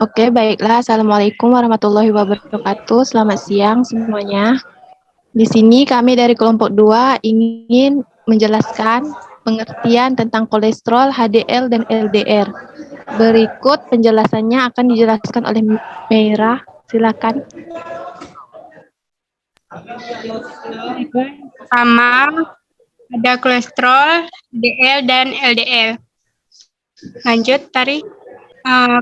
Oke, baiklah. Assalamualaikum warahmatullahi wabarakatuh. Selamat siang semuanya. Di sini kami dari kelompok 2 ingin menjelaskan pengertian tentang kolesterol, HDL, dan LDR. Berikut penjelasannya akan dijelaskan oleh Meira. Silakan. Pertama, ada kolesterol, HDL, dan LDL. Lanjut, Tari.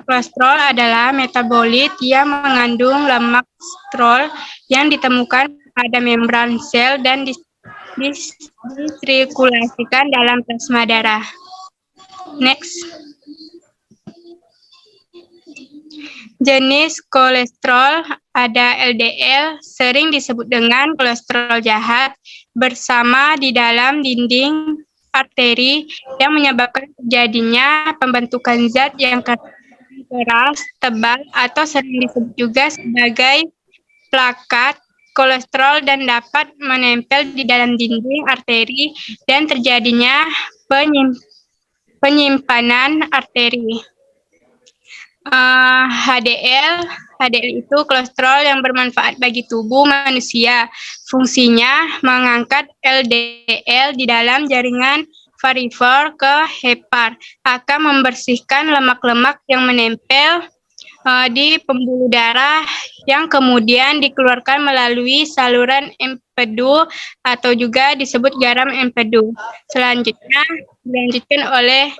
Kolesterol adalah metabolit yang mengandung lemak kolesterol yang ditemukan pada membran sel dan disirkulasikan dalam plasma darah. Next. Jenis kolesterol ada LDL, sering disebut dengan kolesterol jahat, bersama di dalam dinding arteri yang menyebabkan terjadinya pembentukan zat yang keras, tebal, atau sering disebut juga sebagai plakat kolesterol dan dapat menempel di dalam dinding arteri dan terjadinya penyimpanan arteri. HDL itu kolesterol yang bermanfaat bagi tubuh manusia. Fungsinya mengangkat LDL di dalam jaringan varifor ke hepar, akan membersihkan lemak-lemak yang menempel di pembuluh darah yang kemudian dikeluarkan melalui saluran empedu atau juga disebut garam empedu. Selanjutnya dilanjutkan oleh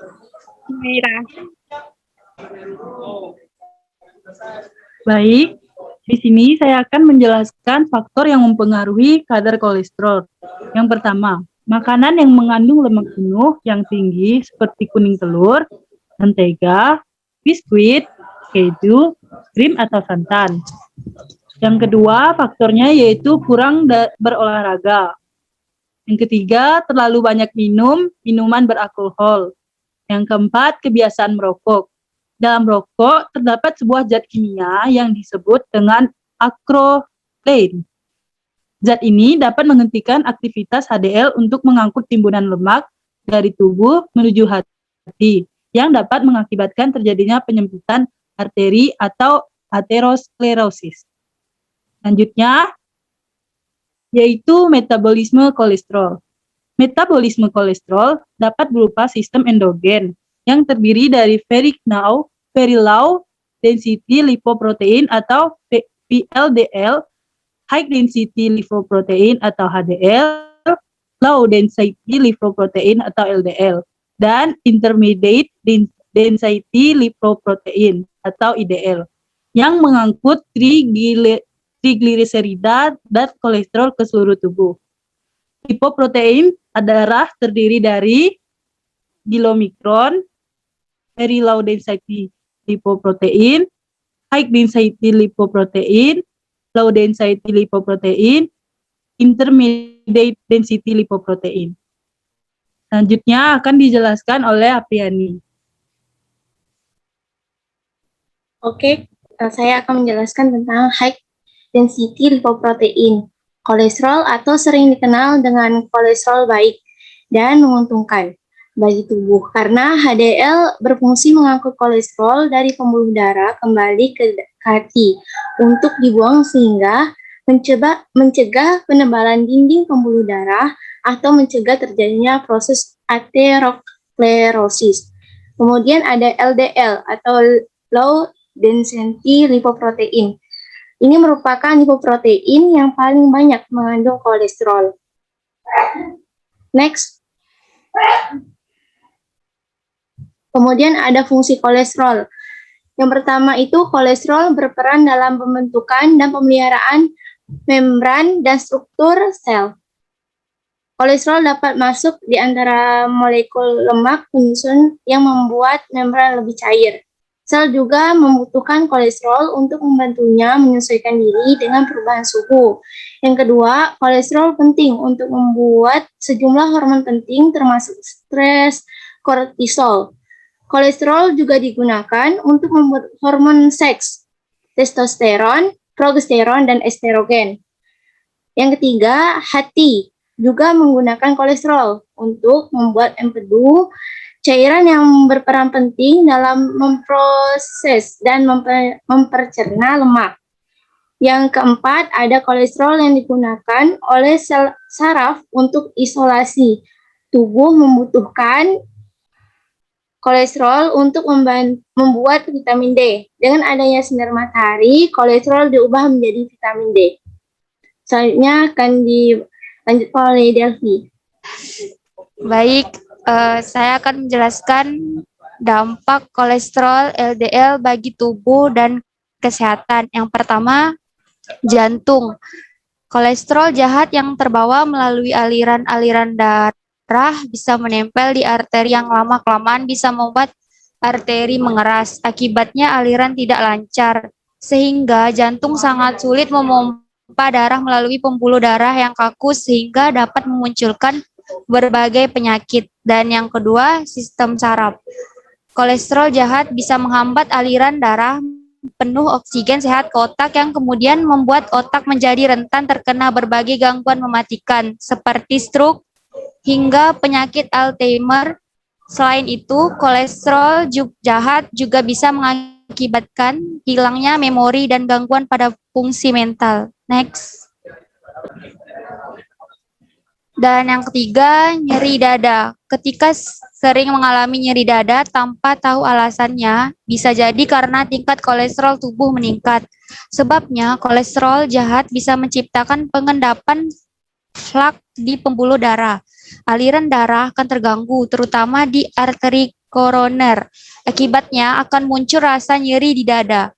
Meira. Baik, di sini saya akan menjelaskan faktor yang mempengaruhi kadar kolesterol. Yang pertama, makanan yang mengandung lemak jenuh yang tinggi seperti kuning telur, mentega, biskuit, keju, krim atau santan. Yang kedua, faktornya yaitu kurang berolahraga. Yang ketiga, terlalu banyak minuman beralkohol. Yang keempat, kebiasaan merokok. Dalam rokok terdapat sebuah zat kimia yang disebut dengan acrolein. Zat ini dapat menghentikan aktivitas HDL untuk mengangkut timbunan lemak dari tubuh menuju hati, yang dapat mengakibatkan terjadinya penyempitan arteri atau aterosklerosis. Selanjutnya, yaitu metabolisme kolesterol. Metabolisme kolesterol dapat berupa sistem endogen yang terdiri dari very low density lipoprotein atau VLDL, high density lipoprotein atau HDL, low density lipoprotein atau LDL, dan intermediate density lipoprotein atau IDL yang mengangkut trigliserida dan kolesterol ke seluruh tubuh. Lipoprotein adalah terdiri dari gilomikron, very low density lipoprotein, high density lipoprotein, low density lipoprotein, intermediate density lipoprotein. Selanjutnya akan dijelaskan oleh Apriani. Oke, saya akan menjelaskan tentang high density lipoprotein, kolesterol atau sering dikenal dengan kolesterol baik dan menguntungkan bagi tubuh karena HDL berfungsi mengangkut kolesterol dari pembuluh darah kembali ke hati untuk dibuang sehingga mencegah penebalan dinding pembuluh darah atau mencegah terjadinya proses aterosklerosis. Kemudian ada LDL atau low density lipoprotein. Ini merupakan lipoprotein yang paling banyak mengandung kolesterol. Next. Kemudian ada fungsi kolesterol. Yang pertama itu kolesterol berperan dalam pembentukan dan pemeliharaan membran dan struktur sel. Kolesterol dapat masuk di antara molekul lemak penyusun yang membuat membran lebih cair. Sel juga membutuhkan kolesterol untuk membantunya menyesuaikan diri dengan perubahan suhu. Yang kedua, kolesterol penting untuk membuat sejumlah hormon penting termasuk stres, kortisol. Kolesterol juga digunakan untuk membuat hormon seks, testosteron, progesteron, dan estrogen. Yang ketiga, hati juga menggunakan kolesterol untuk membuat empedu cairan yang berperan penting dalam memproses dan mempercerna lemak. Yang keempat, ada kolesterol yang digunakan oleh sel saraf untuk isolasi. Tubuh membutuhkan kolesterol untuk membuat vitamin D. Dengan adanya sinar matahari, kolesterol diubah menjadi vitamin D. Selanjutnya akan dilanjutkan oleh Delphi. Baik, saya akan menjelaskan dampak kolesterol LDL bagi tubuh dan kesehatan. Yang pertama, jantung. Kolesterol jahat yang terbawa melalui aliran-aliran darah bisa menempel di arteri yang lama-kelamaan bisa membuat arteri mengeras. Akibatnya aliran tidak lancar, sehingga jantung sangat sulit memompa darah melalui pembuluh darah yang kaku sehingga dapat memunculkan berbagai penyakit. Dan yang kedua, sistem saraf. Kolesterol jahat bisa menghambat aliran darah penuh oksigen sehat ke otak yang kemudian membuat otak menjadi rentan terkena berbagai gangguan mematikan seperti stroke hingga penyakit Alzheimer. Selain itu, kolesterol jahat juga bisa mengakibatkan hilangnya memori dan gangguan pada fungsi mental. Next. Dan yang ketiga, nyeri dada. Ketika sering mengalami nyeri dada tanpa tahu alasannya, bisa jadi karena tingkat kolesterol tubuh meningkat. Sebabnya, kolesterol jahat bisa menciptakan pengendapan plak di pembuluh darah. Aliran darah akan terganggu, terutama di arteri koroner. Akibatnya akan muncul rasa nyeri di dada.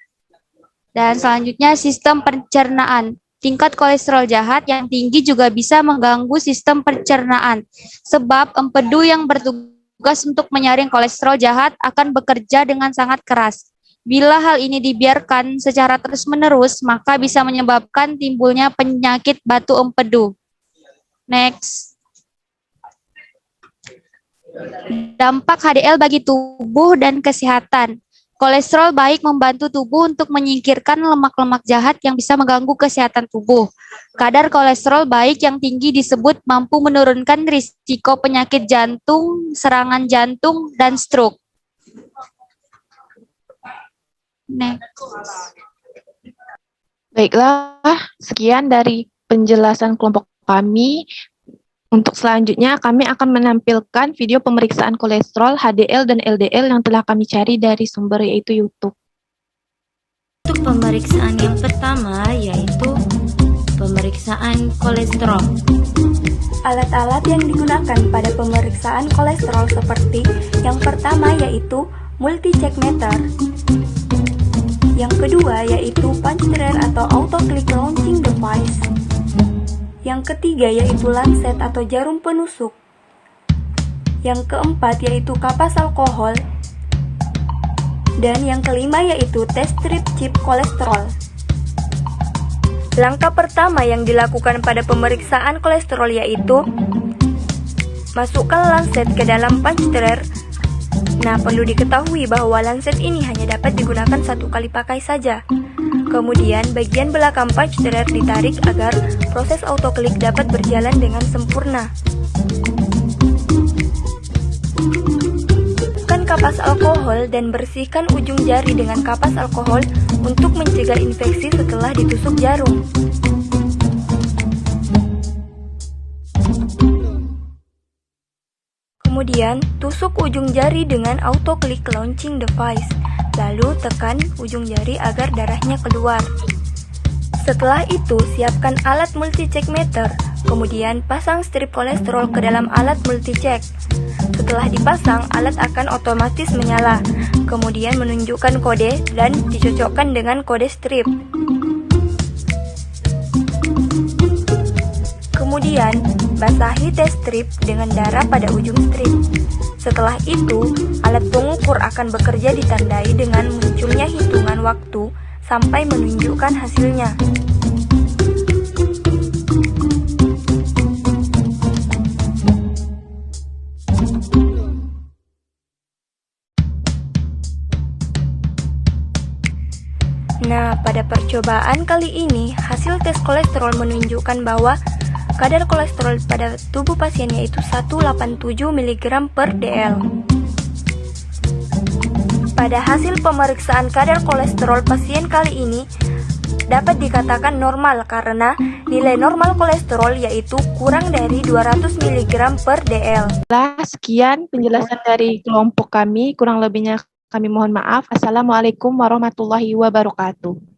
Dan selanjutnya, sistem pencernaan. Tingkat kolesterol jahat yang tinggi juga bisa mengganggu sistem pencernaan, sebab empedu yang bertugas untuk menyaring kolesterol jahat akan bekerja dengan sangat keras. Bila hal ini dibiarkan secara terus-menerus, maka bisa menyebabkan timbulnya penyakit batu empedu. Next. Dampak HDL bagi tubuh dan kesehatan. Kolesterol baik membantu tubuh untuk menyingkirkan lemak-lemak jahat yang bisa mengganggu kesehatan tubuh. Kadar kolesterol baik yang tinggi disebut mampu menurunkan risiko penyakit jantung, serangan jantung, dan stroke. Next. Baiklah, sekian dari penjelasan kelompok kami. Untuk selanjutnya, kami akan menampilkan video pemeriksaan kolesterol, HDL, dan LDL yang telah kami cari dari sumber yaitu YouTube. Untuk pemeriksaan yang pertama yaitu pemeriksaan kolesterol. Alat-alat yang digunakan pada pemeriksaan kolesterol seperti yang pertama yaitu multi-check meter. Yang kedua yaitu punch dryer atau auto click launching device. Yang ketiga yaitu lancet atau jarum penusuk. Yang keempat yaitu kapas alkohol. Dan yang kelima yaitu test strip chip kolesterol. Langkah pertama yang dilakukan pada pemeriksaan kolesterol yaitu masukkan lancet ke dalam punch dryer. Nah, perlu diketahui bahwa lancet ini hanya dapat digunakan satu kali pakai saja. Kemudian, bagian belakang punch dryer ditarik agar proses autoklik dapat berjalan dengan sempurna. Masukkan kapas alkohol dan bersihkan ujung jari dengan kapas alkohol untuk mencegah infeksi setelah ditusuk jarum. Kemudian, tusuk ujung jari dengan auto click launching device. Lalu tekan ujung jari agar darahnya keluar. Setelah itu, siapkan alat multi-check meter. Kemudian, pasang strip kolesterol ke dalam alat multi-check. Setelah dipasang, alat akan otomatis menyala. Kemudian menunjukkan kode dan dicocokkan dengan kode strip. Kemudian, basahi test strip dengan darah pada ujung strip. Setelah itu, alat pengukur akan bekerja ditandai dengan munculnya hitungan waktu sampai menunjukkan hasilnya. Nah, pada percobaan kali ini, hasil tes kolesterol menunjukkan bahwa kadar kolesterol pada tubuh pasien yaitu 187 mg per dl. pada hasil pemeriksaan kadar kolesterol pasien kali ini dapat dikatakan normal karena nilai normal kolesterol yaitu kurang dari 200 mg per dl. Sekian penjelasan dari kelompok kami, kurang lebihnya kami mohon maaf. Assalamualaikum warahmatullahi wabarakatuh.